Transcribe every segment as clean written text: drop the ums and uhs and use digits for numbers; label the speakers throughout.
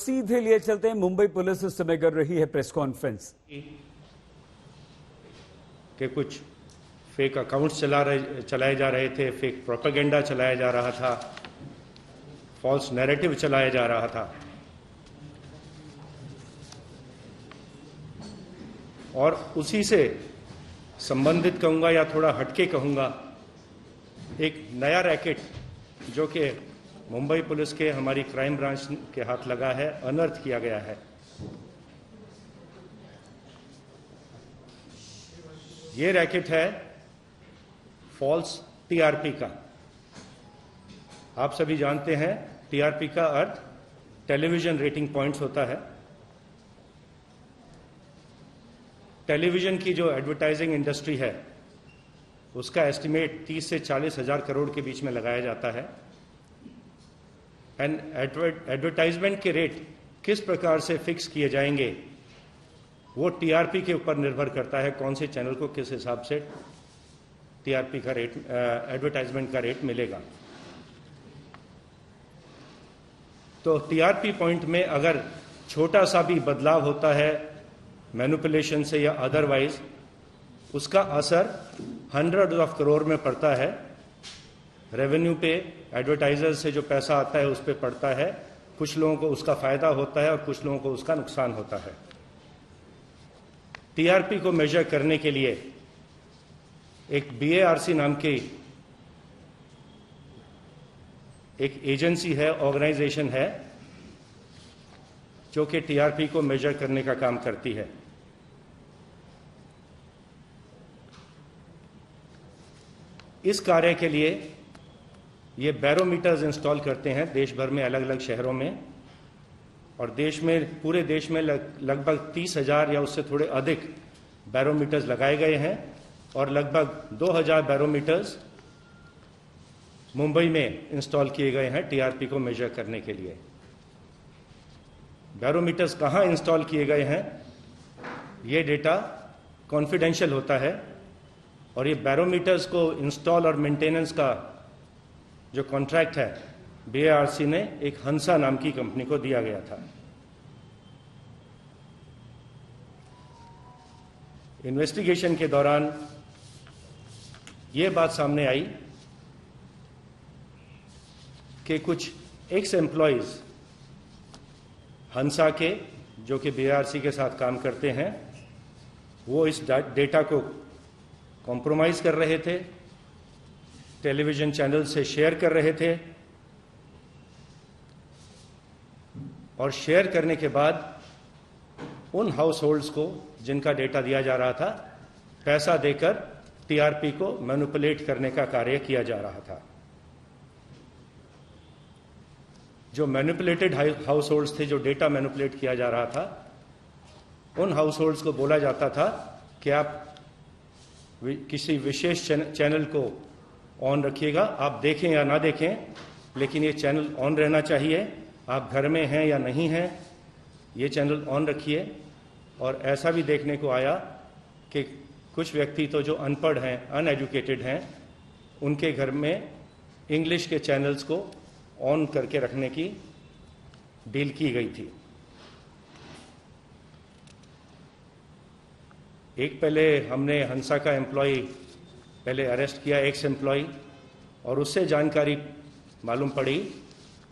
Speaker 1: सीधे लिए चलते हैं। मुंबई पुलिस इस समय कर रही है प्रेस कॉन्फ्रेंस
Speaker 2: कि कुछ फेक अकाउंट्स चलाए जा रहे थे, फेक प्रोपेगेंडा चलाया जा रहा था, फॉल्स नैरेटिव चलाया जा रहा था और उसी से संबंधित कहूंगा या थोड़ा हटके कहूंगा, एक नया रैकेट जो कि मुंबई पुलिस के हमारी क्राइम ब्रांच के हाथ लगा है, अनर्थ किया गया है। ये रैकेट है फॉल्स टीआरपी का। आप सभी जानते हैं टीआरपी का अर्थ टेलीविजन रेटिंग पॉइंट्स होता है। टेलीविजन की जो एडवर्टाइजिंग इंडस्ट्री है उसका एस्टिमेट 30 से 40 हजार करोड़ के बीच में लगाया जाता है। एंड एडवर्टाइजमेंट के रेट किस प्रकार से फिक्स किए जाएंगे वो टीआरपी के ऊपर निर्भर करता है, कौन से चैनल को किस हिसाब से टीआरपी का रेट, एडवर्टाइजमेंट का रेट मिलेगा। तो टीआरपी पॉइंट में अगर छोटा सा भी बदलाव होता है मैनिपुलेशन से या अदरवाइज, उसका असर हंड्रेड्स ऑफ करोड़ में पड़ता है। रेवेन्यू पे एडवर्टाइजर से जो पैसा आता है उस पे पड़ता है। कुछ लोगों को उसका फायदा होता है और कुछ लोगों को उसका नुकसान होता है। टीआरपी को मेजर करने के लिए एक बीएआरसी नाम की एक एजेंसी है, ऑर्गेनाइजेशन है, जो कि टीआरपी को मेजर करने का काम करती है। इस कार्य के लिए ये बैरोमीटर्स इंस्टॉल करते हैं देश भर में, अलग अलग शहरों में, और देश में, पूरे देश में लगभग 30,000 या उससे थोड़े अधिक बैरोमीटर्स लगाए गए हैं और लगभग 2,000 बैरोमीटर्स मुंबई में इंस्टॉल किए गए हैं टीआरपी को मेजर करने के लिए। बैरोमीटर्स कहाँ इंस्टॉल किए गए हैं ये डेटा कॉन्फिडेंशियल होता है और ये बैरोमीटर्स को इंस्टॉल और मेंटेनेंस का जो कॉन्ट्रैक्ट है बीएआरसी ने एक हंसा नाम की कंपनी को दिया गया था। इन्वेस्टिगेशन के दौरान ये बात सामने आई कि कुछ एक्स एम्प्लॉइज हंसा के, जो कि बीएआरसी के साथ काम करते हैं, वो इस डेटा को कॉम्प्रोमाइज कर रहे थे, टेलीविजन चैनल से शेयर कर रहे थे और शेयर करने के बाद उन हाउस होल्ड्स को जिनका डेटा दिया जा रहा था पैसा देकर टीआरपी को मैनिपुलेट करने का कार्य किया जा रहा था। जो मैनिपुलेटेड हाउस होल्ड्स थे, जो डेटा मैनिपुलेट किया जा रहा था, उन हाउस होल्ड्स को बोला जाता था कि आप किसी विशेष चैनल को ऑन रखिएगा, आप देखें या ना देखें, लेकिन ये चैनल ऑन रहना चाहिए। आप घर में हैं या नहीं हैं, ये चैनल ऑन रखिए। और ऐसा भी देखने को आया कि कुछ व्यक्ति तो जो अनपढ़ हैं, अनएजुकेटेड हैं, उनके घर में इंग्लिश के चैनल्स को ऑन करके रखने की डील की गई थी। एक पहले हमने हंसा का एम्प्लॉय पहले अरेस्ट किया, एक्स एम्प्लॉय, और उससे जानकारी मालूम पड़ी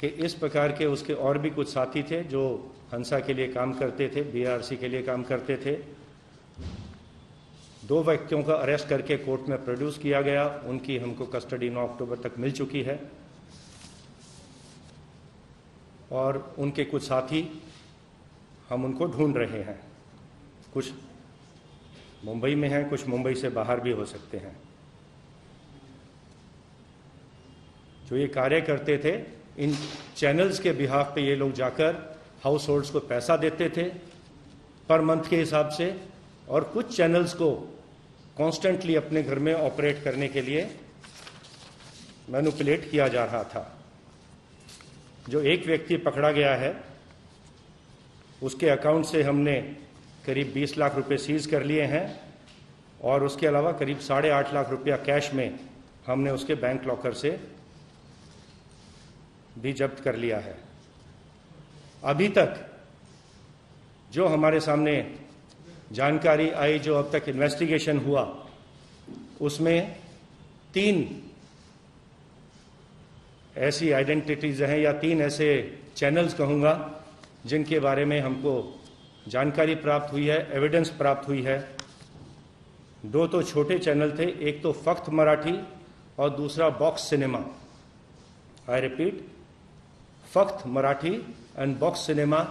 Speaker 2: कि इस प्रकार के उसके और भी कुछ साथी थे जो हंसा के लिए काम करते थे, बीआरसी के लिए काम करते थे। 2 व्यक्तियों का अरेस्ट करके कोर्ट में प्रोड्यूस किया गया। उनकी हमको कस्टडी 9 अक्टूबर तक मिल चुकी है और उनके कुछ साथी, हम उनको ढूंढ रहे हैं। कुछ मुंबई में हैं, कुछ मुंबई से बाहर भी हो सकते हैं। जो ये कार्य करते थे, इन चैनल्स के बिहाफ पे ये लोग जाकर हाउस होल्ड्स को पैसा देते थे पर मंथ के हिसाब से, और कुछ चैनल्स को कॉन्स्टेंटली अपने घर में ऑपरेट करने के लिए मैनिपुलेट किया जा रहा था। जो एक व्यक्ति पकड़ा गया है, उसके अकाउंट से हमने करीब 20 लाख रुपए सीज कर लिए हैं और उसके अलावा करीब 8.5 लाख रुपया कैश में हमने उसके बैंक लॉकर से भी जब्त कर लिया है। अभी तक जो हमारे सामने जानकारी आई, जो अब तक इन्वेस्टिगेशन हुआ, उसमें 3 ऐसी आइडेंटिटीज हैं या 3 ऐसे चैनल्स कहूँगा जिनके बारे में हमको जानकारी प्राप्त हुई है, एविडेंस प्राप्त हुई है। 2 तो छोटे चैनल थे, एक तो फख्त मराठी और दूसरा box cinema. I repeat, Fakt Marathi and box cinema,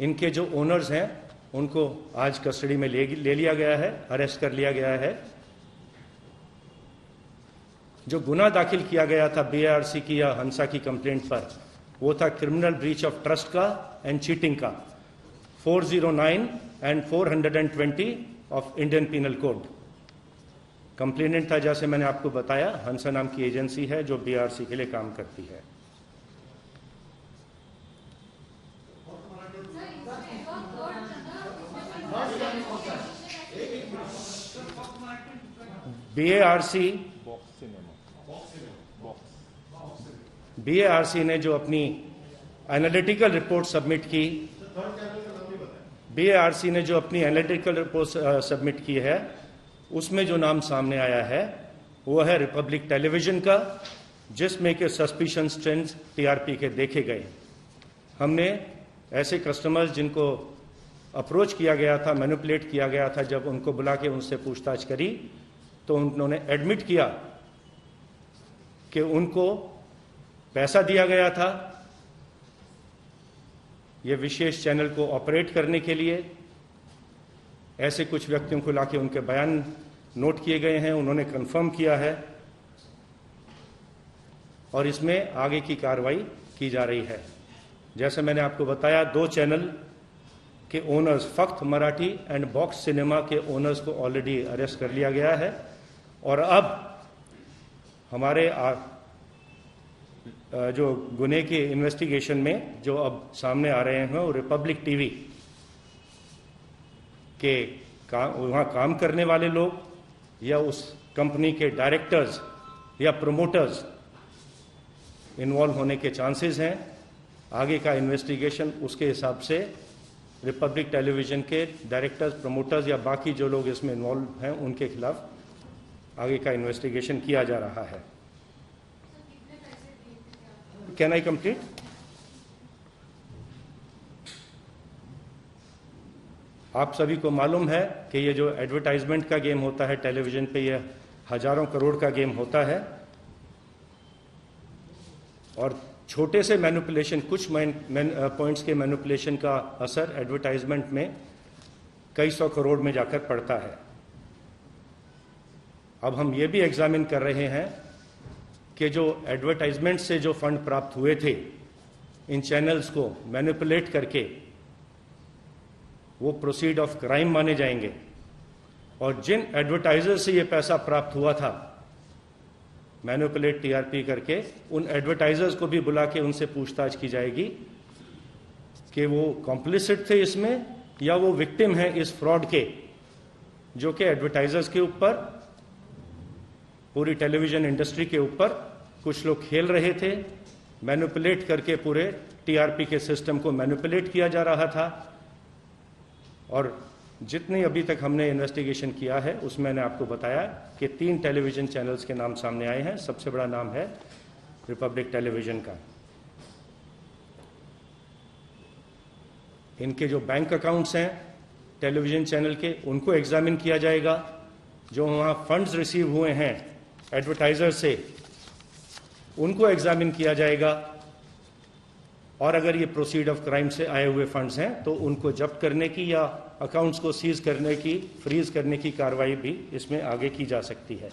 Speaker 2: इनके जो ओनर्स हैं उनको आज कस्टडी में ले लिया गया है, अरेस्ट कर लिया गया है। जो गुनाह दाखिल किया गया था बीएआरसी की या हंसा की कंप्लेंट पर, वो था क्रिमिनल ब्रीच ऑफ ट्रस्ट का एंड चीटिंग का, 409 and 420 of Indian penal code. Complainant था, जैसे मैंने आपको बताया, हंसा नाम की एजेंसी है जो बीएआरसी के लिए काम करती है। बीएआरसी ने जो अपनी एनालिटिकल रिपोर्ट सबमिट की, बीएआरसी ने जो अपनी एनालिटिकल रिपोर्ट सबमिट की है, उसमें जो नाम सामने आया है वो है रिपब्लिक टेलीविजन का, जिसमें के सस्पिशन ट्रेंड्स टीआरपी के देखे गए। हमने ऐसे कस्टमर्स जिनको अप्रोच किया गया था, मैनिपुलेट किया गया था, जब उनको बुला के उनसे पूछताछ करी तो उन्होंने एडमिट किया कि उनको पैसा दिया गया था ये विशेष चैनल को ऑपरेट करने के लिए। ऐसे कुछ व्यक्तियों को लाके उनके बयान नोट किए गए हैं, उन्होंने कंफर्म किया है और इसमें आगे की कार्रवाई की जा रही है। जैसे मैंने आपको बताया, 2 चैनल के owners, Fakt Marathi and box cinema के ओनर्स को ऑलरेडी अरेस्ट कर लिया गया है और अब हमारे जो गुने के इन्वेस्टिगेशन में जो अब सामने आ रहे हैं वो रिपब्लिक टीवी के वहाँ काम करने वाले लोग या उस कंपनी के डायरेक्टर्स या प्रोमोटर्स इन्वॉल्व होने के चांसेस हैं। आगे का इन्वेस्टिगेशन उसके हिसाब से रिपब्लिक टेलीविजन के डायरेक्टर्स, प्रोमोटर्स या बाकी जो लोग इसमें इन्वॉल्व हैं उनके खिलाफ आगे का इन्वेस्टिगेशन किया जा रहा है। Can I complete? आप सभी को मालूम है कि ये जो एडवर्टाइजमेंट का गेम होता है टेलीविजन पे, ये हजारों करोड़ का गेम होता है और छोटे से मैनिपुलेशन, कुछ पॉइंट्स के मैनिपुलेशन का असर एडवर्टाइजमेंट में कई 100 करोड़ में जाकर पड़ता है। अब हम ये भी एग्जामिन कर रहे हैं कि जो एडवर्टाइजमेंट से जो फंड प्राप्त हुए थे इन चैनल्स को मैनिपुलेट करके, वो प्रोसीड ऑफ क्राइम माने जाएंगे और जिन एडवर्टाइजर से ये पैसा प्राप्त हुआ था मैनिपुलेट टीआरपी करके, उन एडवर्टाइजर्स को भी बुला के उनसे पूछताछ की जाएगी कि वो कॉम्प्लिसिट थे इसमें या वो विक्टिम हैं इस फ्रॉड के, जो कि एडवर्टाइजर्स के ऊपर, पूरी टेलीविजन इंडस्ट्री के ऊपर कुछ लोग खेल रहे थे। मैनिपुलेट करके पूरे टीआरपी के सिस्टम को मैनिपुलेट किया जा रहा था। और जितनी अभी तक हमने इन्वेस्टिगेशन किया है उसमें मैंने आपको बताया कि 3 टेलीविजन चैनल्स के नाम सामने आए हैं। सबसे बड़ा नाम है रिपब्लिक टेलीविजन का। इनके जो बैंक अकाउंट्स हैं टेलीविजन चैनल के, उनको एग्जामिन किया जाएगा। जो वहाँ फंड्स रिसीव हुए हैं एडवर्टाइजर से, उनको एग्जामिन किया जाएगा और अगर ये प्रोसीड ऑफ क्राइम से आए हुए फंड्स हैं तो उनको जब्त करने की या अकाउंट्स को सीज करने की, फ्रीज करने की कार्रवाई भी इसमें आगे की जा सकती है।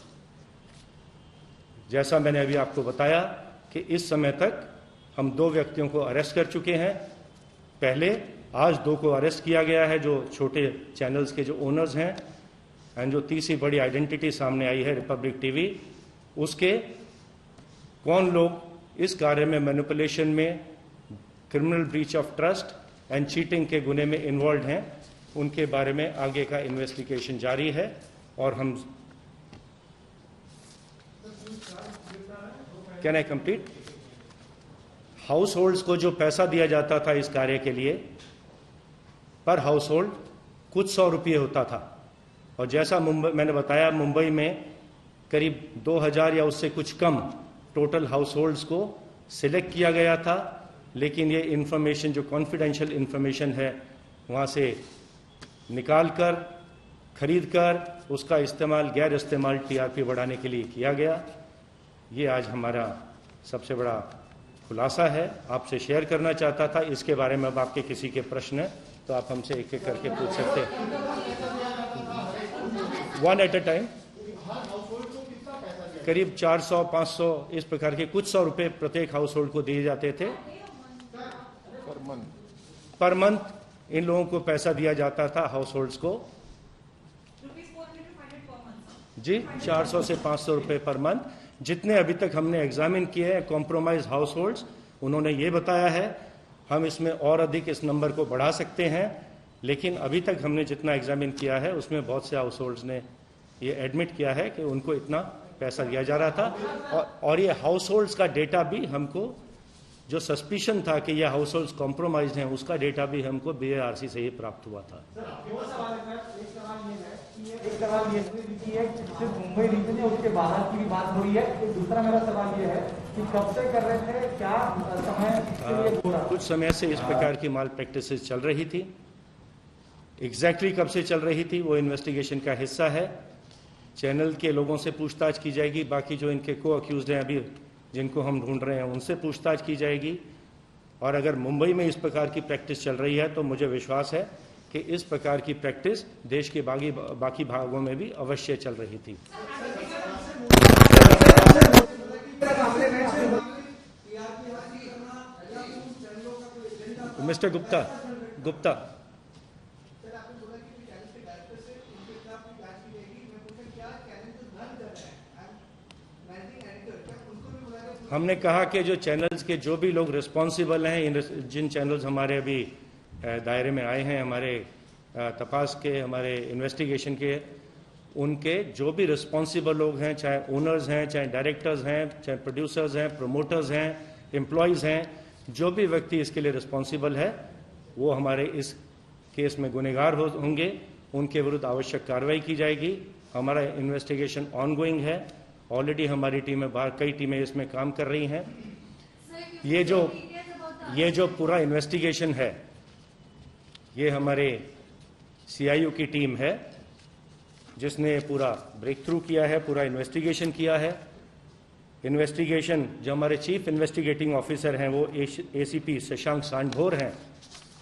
Speaker 2: जैसा मैंने अभी आपको बताया कि इस समय तक हम 2 व्यक्तियों को अरेस्ट कर चुके हैं। पहले आज 2 को अरेस्ट किया गया है जो छोटे चैनल्स के जो ओनर्स हैं, एंड जो तीसरी बड़ी आइडेंटिटी सामने आई है रिपब्लिक टीवी, उसके कौन लोग इस कार्य में, मैनिपुलेशन में, criminal breach of trust and cheating के गुने में इन्वॉल्व हैं, उनके बारे में आगे का इन्वेस्टिगेशन जारी है। और हम can I complete? House holds को जो पैसा दिया जाता था इस कार्य के लिए, पर हाउस होल्ड कुछ 100 रुपये होता था। और जैसा मैंने बताया, मुंबई में करीब 2000 या उससे कुछ कम टोटल हाउस होल्ड्स को सिलेक्ट किया गया था, लेकिन ये इंफॉर्मेशन जो कॉन्फिडेंशियल इंफॉर्मेशन है वहाँ से निकाल कर, खरीद कर उसका इस्तेमाल, गैर इस्तेमाल टीआरपी बढ़ाने के लिए किया गया। ये आज हमारा सबसे बड़ा खुलासा है, आपसे शेयर करना चाहता था। इसके बारे में अब आपके किसी के प्रश्न हैं तो आप हमसे एक एक करके पूछ सकते हैं, वन एट अ टाइम। करीब 400-500 इस प्रकार के कुछ 100 रुपए प्रत्येक हाउस होल्ड को दिए जाते थे पर मंथ। इन लोगों को पैसा दिया जाता था हाउस होल्ड्स को जी 400 से 500 रुपए पर मंथ। जितने अभी तक हमने एग्जामिन किए हैं कॉम्प्रोमाइज हाउस होल्ड्स, उन्होंने ये बताया है हम इसमें और अधिक इस नंबर को बढ़ा सकते हैं, लेकिन अभी तक हमने जितना एग्जामिन किया है उसमें बहुत से हाउस होल्ड्स ने ये एडमिट किया है कि उनको इतना पैसा दिया जा रहा था। और ये हाउस होल्ड्स का डेटा भी हमको, जो सस्पिशन था कि ये हाउस होल्ड्स कॉम्प्रोमाइज हैं, उसका डेटा भी हमको बीएआरसी से ही प्राप्त हुआ था।
Speaker 3: एक सवाल ये है कि सिर्फ मुंबई रीजन है, उसके बाहर की भी बात हुई है। दूसरा मेरा सवाल ये है कि कब से कर रहे थे, क्या समय के लिए हो रहा?
Speaker 2: कुछ समय से इस प्रकार की माल प्रैक्टिसेस चल रही थी। एग्जैक्टली कब से चल रही थी वो इन्वेस्टिगेशन का हिस्सा है। चैनल के लोगों से पूछताछ की जाएगी, बाकी जो इनके को अक्यूज्ड हैं अभी जिनको हम ढूंढ रहे हैं उनसे पूछताछ की जाएगी। और अगर मुंबई में इस प्रकार की प्रैक्टिस चल रही है तो मुझे विश्वास है कि इस प्रकार की प्रैक्टिस देश के बाकी भागों में भी अवश्य चल रही थी। मिस्टर गुप्ता हमने कहा कि जो चैनल्स के जो भी लोग रिस्पॉन्सिबल हैं, जिन चैनल्स हमारे अभी दायरे में आए हैं, हमारे तपास के, हमारे इन्वेस्टिगेशन के, उनके जो भी रिस्पॉन्सिबल लोग हैं, चाहे ओनर्स हैं, चाहे डायरेक्टर्स हैं, चाहे प्रोड्यूसर्स हैं, प्रमोटर्स हैं, एम्प्लॉयज़ हैं, जो भी व्यक्ति इसके लिए रिस्पॉन्सिबल है वो हमारे इस केस में गुनहगार होंगे। उनके विरुद्ध आवश्यक कार्रवाई की जाएगी। हमारा इन्वेस्टिगेशन ऑनगोइंग है। ऑलरेडी हमारी टीमें, बाहर कई टीमें इसमें काम कर रही हैं। ये जो पूरा इन्वेस्टिगेशन है, ये हमारे सीआईयू की टीम है जिसने पूरा ब्रेक थ्रू किया है, पूरा इन्वेस्टिगेशन किया है। इन्वेस्टिगेशन जो हमारे चीफ इन्वेस्टिगेटिंग ऑफिसर हैं वो एसीपी शशांक सांडभोर हैं,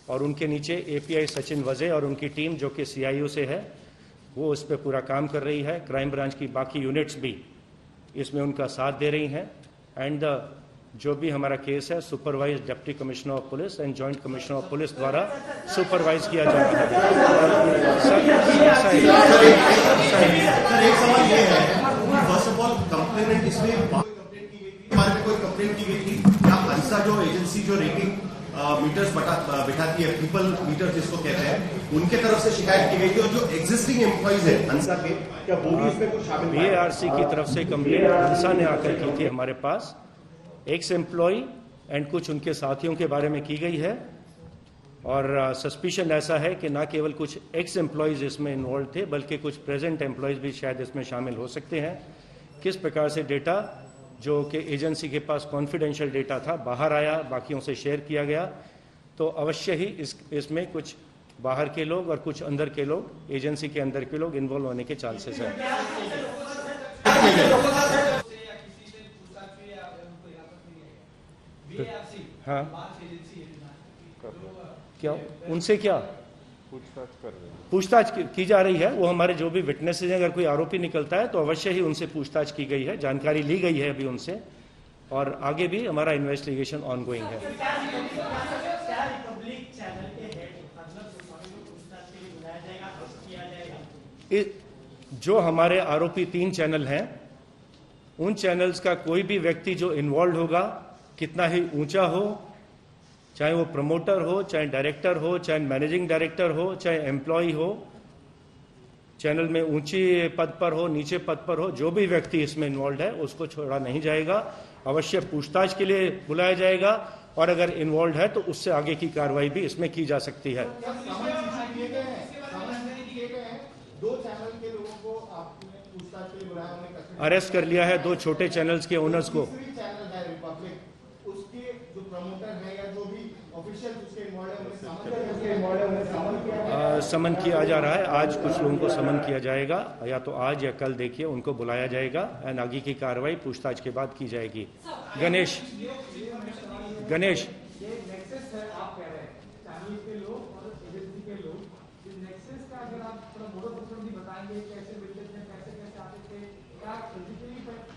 Speaker 2: और उनके नीचे एपीआई सचिन वजे और उनकी टीम जो कि सीआईयू से है, वो इस पर पूरा काम कर रही है। क्राइम ब्रांच की बाकी यूनिट्स भी इसमें उनका साथ दे रही हैं। एंड जो भी हमारा केस है supervise deputy commissioner of police and joint commissioner of police द्वारा सुपरवाइज किया जा रहा है।
Speaker 4: एक सवाल ये है, फर्स्ट ऑफ ऑल कंप्लेनेंट इसमें हमारे पे कोई कंप्लेंट की गई थी या हंसा जो एजेंसी जो रेटिंग मीटर्स बिठाती है, पीपल मीटर जिसको कहते हैं, उनके तरफ से शिकायत की गई थी, और जो एग्जिस्टिंग एम्प्लॉइज है हंसा के, क्या वो भी इसमें कुछ शामिल?
Speaker 2: बीएआरसी की तरफ से कंप्लेंट हंसा ने आकर की थी हमारे पास, एक्स एम्प्लॉय एंड कुछ उनके साथियों के बारे में की गई है। और सस्पिशन ऐसा है कि ना केवल कुछ एक्स एम्प्लॉयज इसमें इन्वॉल्व थे, बल्कि कुछ प्रेजेंट एम्प्लॉयज भी शायद इसमें शामिल हो सकते हैं। किस प्रकार से डेटा जो कि एजेंसी के पास कॉन्फिडेंशियल डेटा था बाहर आया, बाकियों से शेयर किया गया, तो अवश्य ही इसमें कुछ बाहर के लोग और कुछ अंदर के लोग, एजेंसी के अंदर के लोग इन्वॉल्व होने के चांसेस हैं। हाँ, क्या उनसे क्या पूछताछ की जा रही है? वो हमारे जो भी विटनेसेस हैं, अगर कोई आरोपी निकलता है तो अवश्य ही उनसे पूछताछ की गई है, जानकारी ली गई है अभी उनसे, और आगे भी हमारा इन्वेस्टिगेशन ऑनगोइंग है। जो हमारे आरोपी 3 चैनल हैं, उन चैनल्स का कोई भी व्यक्ति जो इन्वॉल्व होगा, कितना ही ऊंचा हो, चाहे वो प्रमोटर हो, चाहे डायरेक्टर हो, चाहे मैनेजिंग डायरेक्टर हो, चाहे एम्प्लॉय हो, चैनल में ऊंची पद पर हो, नीचे पद पर हो, जो भी व्यक्ति इसमें इन्वॉल्व है उसको छोड़ा नहीं जाएगा। अवश्य पूछताछ के लिए बुलाया जाएगा और अगर इन्वॉल्व है तो उससे आगे की कार्रवाई भी इसमें की जा सकती है। अरेस्ट कर लिया है 2 छोटे चैनल्स के ओनर्स को। समन किया जा रहा है। आज कुछ लोगों को समन किया जाएगा, या तो आज या कल देखिए उनको बुलाया जाएगा एंड आगे की कार्रवाई पूछताछ के बाद की जाएगी। गणेश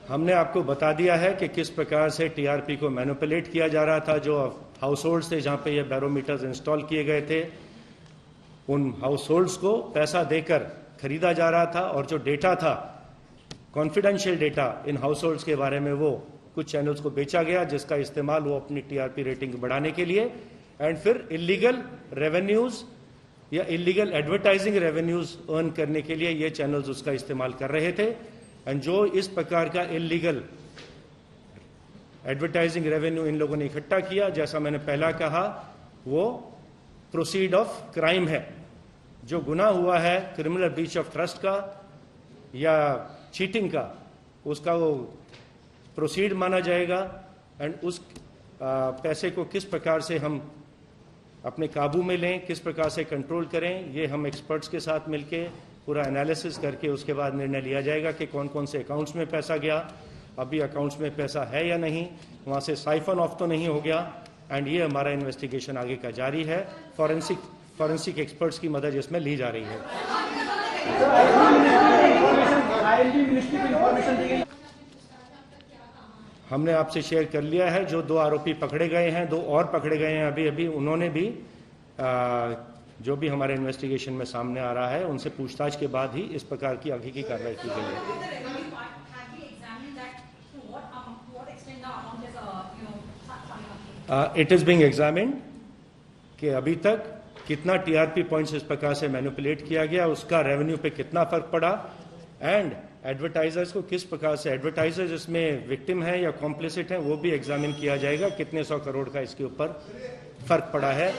Speaker 2: हमने आपको बता दिया है कि किस प्रकार से टीआरपी को मैनिपुलेट किया जा रहा था। जो हाउस होल्ड्स थे जहां पे ये बैरोमीटर्स इंस्टॉल किए गए थे, उन हाउस होल्ड्स को पैसा देकर खरीदा जा रहा था, और जो डेटा था, confidential data in house holds के बारे में, वो कुछ चैनल्स को बेचा गया, जिसका इस्तेमाल वो अपनी टीआरपी रेटिंग बढ़ाने के लिए एंड फिर इलीगल रेवेन्यूज या इलीगल एडवर्टाइजिंग रेवेन्यूज अर्न करने के लिए ये चैनल्स उसका इस्तेमाल कर रहे थे। एंड जो इस प्रकार का इलीगल एडवर्टाइजिंग रेवेन्यू इन लोगों ने इकट्ठा किया, जैसा मैंने पहला कहा, वो प्रोसीड ऑफ क्राइम है। जो गुनाह हुआ है क्रिमिनल ब्रीच ऑफ ट्रस्ट का या चीटिंग का, उसका वो प्रोसीड माना जाएगा। एंड उस पैसे को किस प्रकार से हम अपने काबू में लें, किस प्रकार से कंट्रोल करें, ये हम एक्सपर्ट्स के साथ मिलके पूरा एनालिसिस करके उसके बाद निर्णय लिया जाएगा कि कौन कौन से अकाउंट्स में पैसा गया, अभी अकाउंट्स में पैसा है या नहीं, वहां से साइफन ऑफ तो नहीं हो गया। एंड ये हमारा इन्वेस्टिगेशन आगे का जारी है। फॉरेंसिक एक्सपर्ट्स की मदद इसमें ली जा रही है। हमने आपसे शेयर कर लिया है। जो 2 आरोपी पकड़े गए हैं, 2 और पकड़े गए हैं अभी उन्होंने भी जो भी हमारे इन्वेस्टिगेशन में सामने आ रहा है, उनसे पूछताछ के बाद ही इस प्रकार की आगे की कार्रवाई की गई है। इट इज बीइंग एग्जामिन्ड कि अभी तक कितना टीआरपी पॉइंट्स इस प्रकार से मैनिपुलेट किया गया, उसका रेवेन्यू पे कितना फर्क पड़ा, एंड एडवर्टाइजर्स को किस प्रकार से, एडवर्टाइजर्स इसमें विक्टिम है या कॉम्प्लिसिट है, वो भी एग्जामिन किया जाएगा। कितने 100 करोड़ का इसके ऊपर फर्क पड़ा है।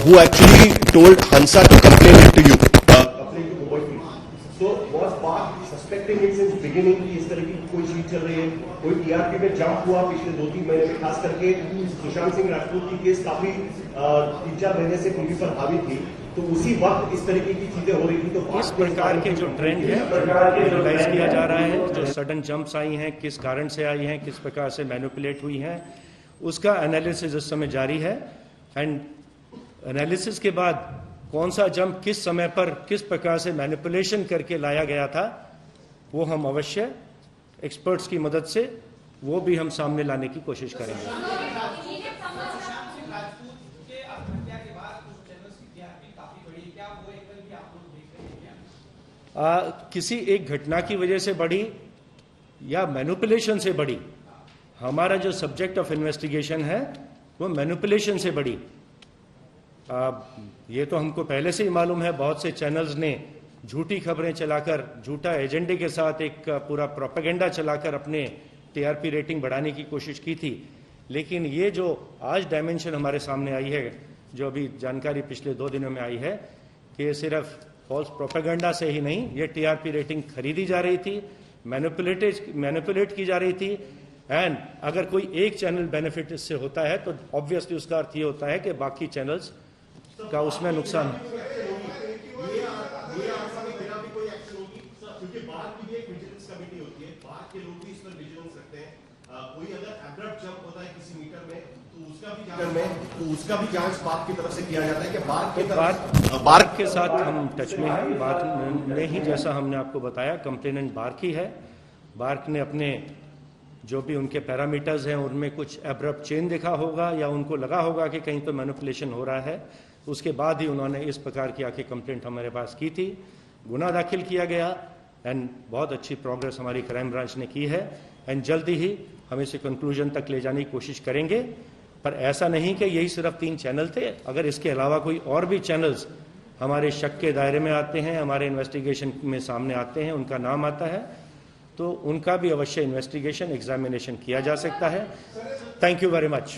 Speaker 4: Who actually told Hansa to complain it to you? So was BARC suspecting it since beginning कि इस तरह की कोई चीज चल रही है? कोई टीआरपी में जंप हुआ पिछले 2-3 महीने में, खास करके सुशांत सिंह राजपूत की केस काफी 3-4 महीने से टीवी पर हावी थी, तो उसी वक्त इस तरीके की चीजें हो रही थी। तो
Speaker 2: इस प्रकार के जो ट्रेंड है एनालाइज किया जा रहा है, जो सडन जंप्स आई हैं, किस कारण से आई हैं, किस प्रकार से मैनिपुलेट हुई हैं, उसका एनालिसिस इस समय जारी है। एंड एनालिसिस के बाद कौन सा जंप किस समय पर किस प्रकार से मैनिपुलेशन करके लाया गया था, वो हम अवश्य एक्सपर्ट्स की मदद से वो भी हम सामने लाने की कोशिश करेंगे। किसी एक घटना की वजह से बढ़ी या मैनिपुलेशन से बढ़ी, हमारा जो सब्जेक्ट ऑफ इन्वेस्टिगेशन है वो मैनिपुलेशन से बढ़ी। ये तो हमको पहले से ही मालूम है। बहुत से चैनल्स ने झूठी खबरें चलाकर, झूठा एजेंडे के साथ एक पूरा प्रोपेगेंडा चलाकर अपने टीआरपी रेटिंग बढ़ाने की कोशिश की थी। लेकिन ये जो आज डायमेंशन हमारे सामने आई है, जो अभी जानकारी पिछले 2 दिनों में आई है, कि सिर्फ फॉल्स प्रोपेगेंडा से ही नहीं, ये टीआरपी रेटिंग खरीदी जा रही थी, मैनिपुलेट की जा रही थी। एंड अगर कोई एक चैनल बेनिफिट इससे होता है तो ऑब्वियसली उसका अर्थ ये होता है कि बाकी चैनल्स का उसमें नुकसान।
Speaker 4: तो उसका भी जांच बार्क की तरफ से किया जाता है कि
Speaker 2: बार्क के साथ हम टच में हैं। बार्क ने ही, जैसा हमने आपको बताया, कंप्लेनेंट बार्क ही है। बार्क ने अपने जो भी उनके पैरामीटर्स हैं उनमें कुछ एब्रप्ट चेंज देखा होगा, या उनको लगा होगा कि कहीं तो मैनिपुलेशन हो रहा है। उसके बाद ही उन्होंने इस प्रकार की आके कंप्लेंट हमारे पास की थी, गुना दाखिल किया गया। एंड बहुत अच्छी प्रोग्रेस हमारी क्राइम ब्रांच ने की है। एंड जल्दी ही हम इसे कंक्लूजन तक ले जाने की कोशिश करेंगे। पर ऐसा नहीं कि यही सिर्फ 3 चैनल थे। अगर इसके अलावा कोई और भी चैनल्स हमारे शक के दायरे में आते हैं, हमारे इन्वेस्टिगेशन में सामने आते हैं, उनका नाम आता है, तो उनका भी अवश्य इन्वेस्टिगेशन एग्जामिनेशन किया जा सकता है। Thank you very much.